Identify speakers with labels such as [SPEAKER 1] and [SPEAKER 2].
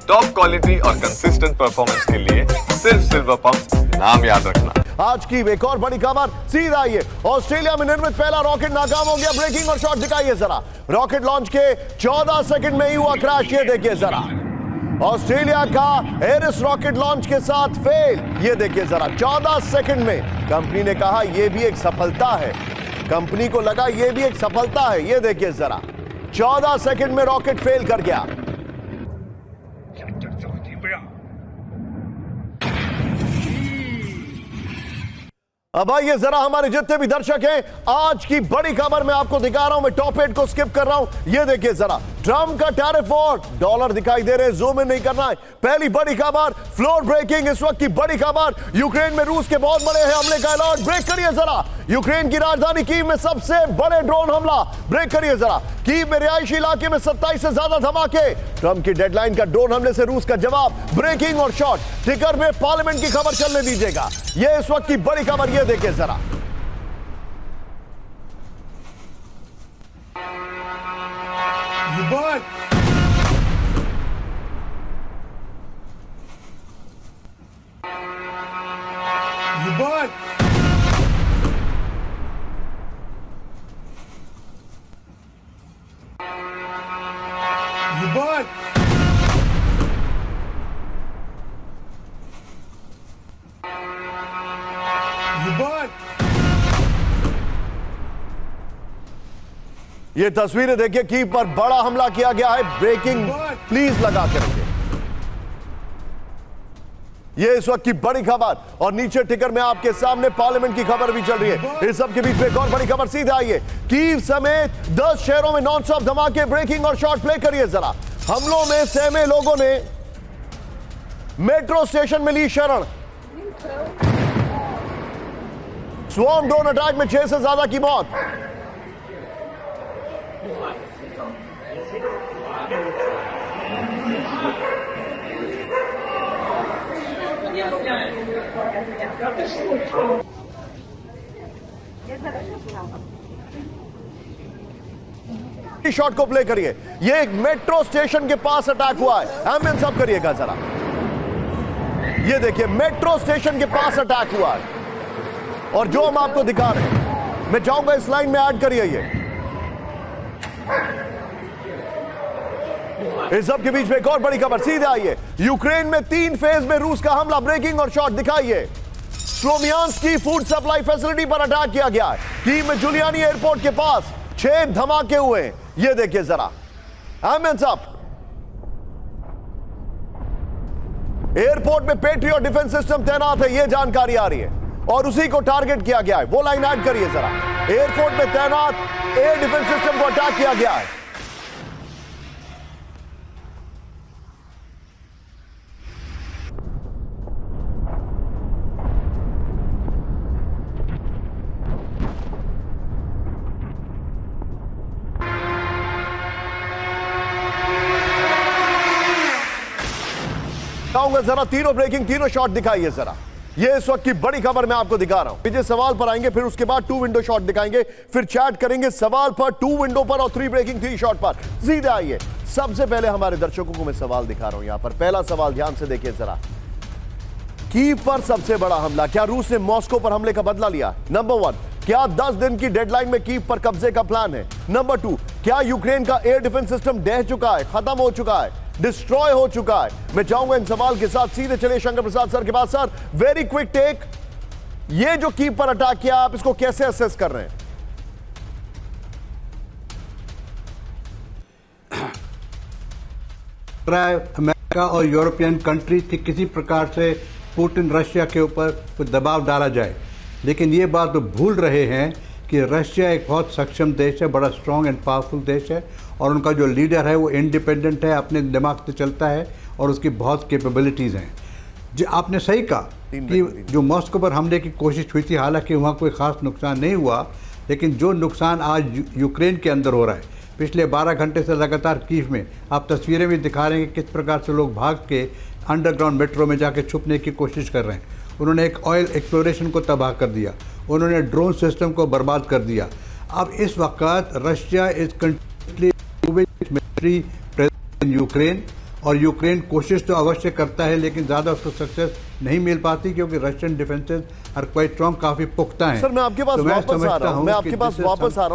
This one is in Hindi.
[SPEAKER 1] टॉप क्वालिटी और कंसिस्टेंट परफॉर्मेंस के लिए सिर्फ सिल्वर पंप्स, नाम याद रखना।
[SPEAKER 2] आज की एक और बड़ी खबर सीधा आइए। ऑस्ट्रेलिया में निर्मित पहला रॉकेट नाकाम हो गया। ब्रेकिंग और शॉट दिखाइए जरा। रॉकेट लॉन्च के 14 सेकंड में ही हुआ क्रैश, ये देखिए जरा। ऑस्ट्रेलिया का एरिस रॉकेट लॉन्च के साथ फेल, ये देखिए जरा। 14 सेकंड में कंपनी ने कहा यह भी एक सफलता है। कंपनी को लगा यह भी एक सफलता है, ये देखिए जरा। 14 सेकंड में रॉकेट फेल कर गया। अब आइए जरा हमारे जितने भी दर्शक हैं, आज की बड़ी खबर मैं आपको दिखा रहा हूं। मैं टॉप 8 को स्किप कर रहा हूं। ये देखिए जरा, ट्रम्प का टैरिफ वॉर, डॉलर दिखाई दे रहे हैं, जूम इन नहीं करना है। पहली बड़ी खबर, फ्लोर ब्रेकिंग, इस वक्त की बड़ी खबर, यूक्रेन में रूस के बहुत बड़े हमले का ऐलान। ब्रेक करिए जरा। यूक्रेन की राजधानी कीव में सबसे बड़े ड्रोन हमला, ब्रेक करिए जरा। कीव में रिहायशी इलाके में 27 से ज्यादा धमाके। ट्रम्प की डेडलाइन का ड्रोन हमले से रूस का जवाब। ब्रेकिंग और शॉट, टिकर में पार्लियामेंट की खबर चलने दीजिएगा। यह इस वक्त की बड़ी खबर, यह देखिए जरा। ये तस्वीरें देखिए, कीव पर बड़ा हमला किया गया है। ब्रेकिंग प्लीज लगा के रखिए। ये इस वक्त की बड़ी खबर, और नीचे टिकर में आपके सामने पार्लियामेंट की खबर भी चल रही है। इस सब के बीच में एक और बड़ी खबर, सीधे आइए। कीव समेत 10 शहरों में नॉन स्टॉप धमाके। ब्रेकिंग और शॉट प्ले करिए जरा। हमलों में सहमे लोगों ने मेट्रो स्टेशन में ली शरण। स्वॉर्म ड्रोन अटैक में 6 से ज्यादा की मौत। शॉट को प्ले करिए। ये एक मेट्रो स्टेशन के पास अटैक हुआ है। एम्बियंस अप करिएगा जरा। ये देखिए, मेट्रो स्टेशन के पास अटैक हुआ है, और जो हम आपको दिखा रहे हैं, मैं चाहूंगा इस लाइन में ऐड करिए। ये इस सब के बीच में एक और बड़ी खबर, सीधे आइए। यूक्रेन में 3 फेज में रूस का हमला। ब्रेकिंग और शॉट दिखाइए। स्लोमियांस्की फूड सप्लाई फैसिलिटी पर अटैक किया गया है। कीव में जुलियानी एयरपोर्ट के पास 6 धमाके हुए हैं। ये देखिए जरा। Ambience up. एयरपोर्ट में पेट्रियट डिफेंस सिस्टम तैनात है, यह जानकारी आ रही है, और उसी को टारगेट किया गया है। वो लाइन ऐड करिए जरा। एयरपोर्ट में तैनात एयर डिफेंस सिस्टम को अटैक किया गया है। जरा तीनों ब्रेकिंग, तीनों शॉट दिखाइए जरा। ये इस वक्त की बड़ी खबर मैं आपको दिखा रहा हूं। विजय सवाल पर आएंगे, फिर उसके बाद 2 विंडो शॉट दिखाएंगे, फिर चैट करेंगे सवाल पर, 2 विंडो पर, और 3 ब्रेकिंग 3 शॉट पर। सीधे आइए। सबसे पहले हमारे दर्शकों को मैं सवाल दिखा रहा हूं यहां पर। पहला सवाल ध्यान से देखिए जरा। कीव पर सबसे बड़ा हमला, क्या रूस ने मॉस्को पर हमले का बदला लिया? नंबर 1, क्या 10 दिन की डेडलाइन में कीव पर कब्जे का प्लान है? नंबर 2, क्या यूक्रेन का एयर डिफेंस सिस्टम ढह चुका है, खत्म हो चुका है, डिस्ट्रॉय हो चुका है? मैं चाहूंगा इन सवाल के साथ सीधे चले शंकर प्रसाद सर के पास। Sir, very quick take. ये जो कीव पर अटैक किया, आप इसको कैसे असेस कर रहे हैं?
[SPEAKER 3] अमेरिका और यूरोपियन कंट्रीज की किसी प्रकार से पुतिन रशिया के ऊपर कुछ दबाव डाला जाए, लेकिन ये बात तो भूल रहे हैं कि रशिया एक बहुत सक्षम देश है, बड़ा स्ट्रॉन्ग एंड पावरफुल देश है, और उनका जो लीडर है वो इंडिपेंडेंट है, अपने दिमाग से चलता है, और उसकी बहुत कैपेबिलिटीज़ हैं। जो आपने सही कहा कि जो मॉस्को पर हमले की कोशिश हुई थी, हालांकि वहाँ कोई ख़ास नुकसान नहीं हुआ, लेकिन जो नुकसान आज यूक्रेन के अंदर हो रहा है, पिछले 12 घंटे से लगातार कीव में आप तस्वीरें भी दिखा रहे हैं कि किस प्रकार से लोग भाग के अंडरग्राउंड मेट्रो में जाके छुपने की कोशिश कर रहे हैं। उन्होंने एक ऑयल एक्सप्लोरेशन को तबाह कर दिया, उन्होंने ड्रोन सिस्टम को बर्बाद कर दिया। अब इस वक्त Russia is continuously military presence in Ukraine, और यूक्रेन कोशिश तो अवश्य करता है, लेकिन ज़्यादा उसको सक्सेस नहीं मिल पाती क्योंकि रशियन डिफेंसेस और क्वाइट स्ट्रॉन्ग काफ़ी पुख्ता हैं।
[SPEAKER 2] सर मैं आपके पास
[SPEAKER 3] तो
[SPEAKER 2] वापस आ
[SPEAKER 3] समझता
[SPEAKER 2] रहा हूं,
[SPEAKER 3] हूं
[SPEAKER 2] मैं
[SPEAKER 3] कि
[SPEAKER 2] आपके पास
[SPEAKER 3] जिससे
[SPEAKER 2] वापस आ रहा हूं।